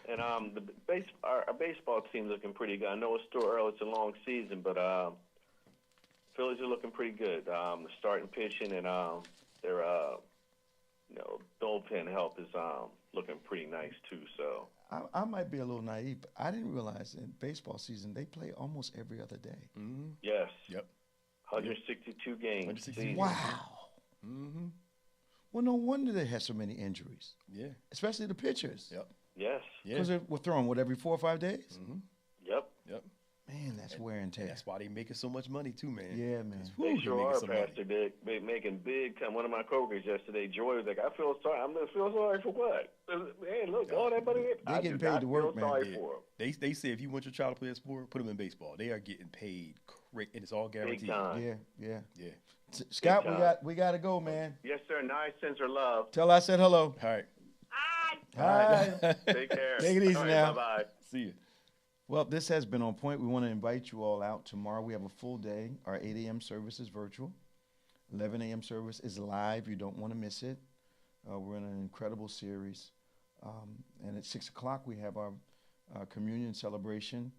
And our baseball team's looking pretty good. I know it's still early; it's a long season, but Phillies are looking pretty good. Starting pitching and their bullpen help is looking pretty nice too. So I might be a little naive, but I didn't realize in baseball season they play almost every other day. Mm-hmm. Yes. Yep. 162 games. 162. Wow. Mm-hmm. Well, no wonder they have so many injuries. Yeah. Especially the pitchers. Yep. Yes. Because we're throwing, every 4 or 5 days? Mm-hmm. Yep. Man, that's wear and tear. That's why they making so much money too, man. Yeah, man. They sure are, Pastor Dick. Making big time. One of my coworkers yesterday, Joy, was like, I feel sorry. I'm going to feel sorry for what? Hey, look, all that money. They're getting paid to work, man. Sorry for them. They say if you want your child to play a sport, put them in baseball. They are getting paid, and it's all guaranteed. Big time. Yeah. Scott, we got to go, man. Yes, sir. Nice sense of love. Tell I said hello. All right. Hi. Take care. Take it easy now. Bye-bye. See you. Well, this has been On Point. We want to invite you all out tomorrow. We have a full day. Our 8 a.m. service is virtual. 11 a.m. service is live. You don't want to miss it. We're in an incredible series. And at 6 o'clock, we have our communion celebration.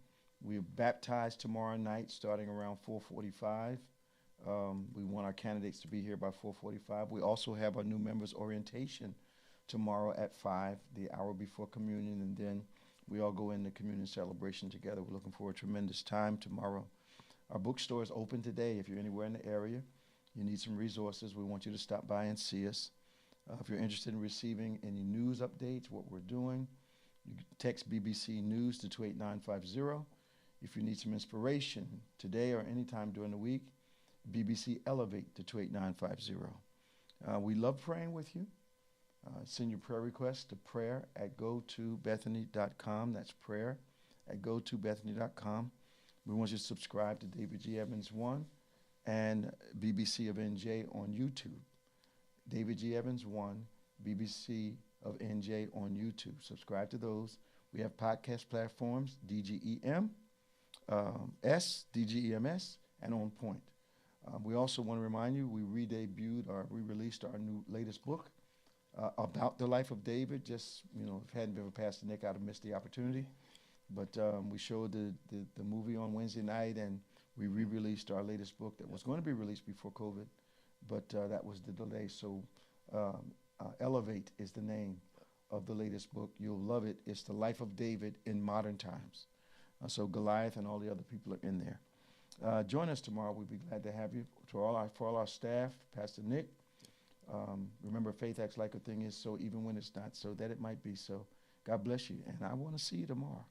We're baptized tomorrow night starting around 4:45. We want our candidates to be here by 4:45. We also have our new members orientation tomorrow at 5, the hour before communion, and then we all go into communion celebration together. We're looking for a tremendous time tomorrow. Our bookstore is open today. If you're anywhere in the area, you need some resources, we want you to stop by and see us. If you're interested in receiving any news updates, what we're doing, you can text BBC News to 28950. If you need some inspiration today or anytime during the week, BBC Elevate to 28950. We love praying with you. Send your prayer requests to prayer@gotobethany.com. That's prayer@gotobethany.com. We want you to subscribe to David G. Evans 1 and BBC of NJ on YouTube. David G. Evans 1, BBC of NJ on YouTube. Subscribe to those. We have podcast platforms, DGEM, DGEMS, and On Point. We also want to remind you, we released our latest book about the life of David. Just, if it hadn't been for Pastor Nick, I'd have missed the opportunity. But we showed the movie on Wednesday night, and we re-released our latest book that was going to be released before COVID, but that was the delay. So Elevate is the name of the latest book. You'll love it. It's the life of David in modern times. So Goliath and all the other people are in there. Join us tomorrow. We'd be glad to have you. For all our staff, Pastor Nick, remember, faith acts like a thing is so, even when it's not, so that it might be so. God bless you, and I want to see you tomorrow.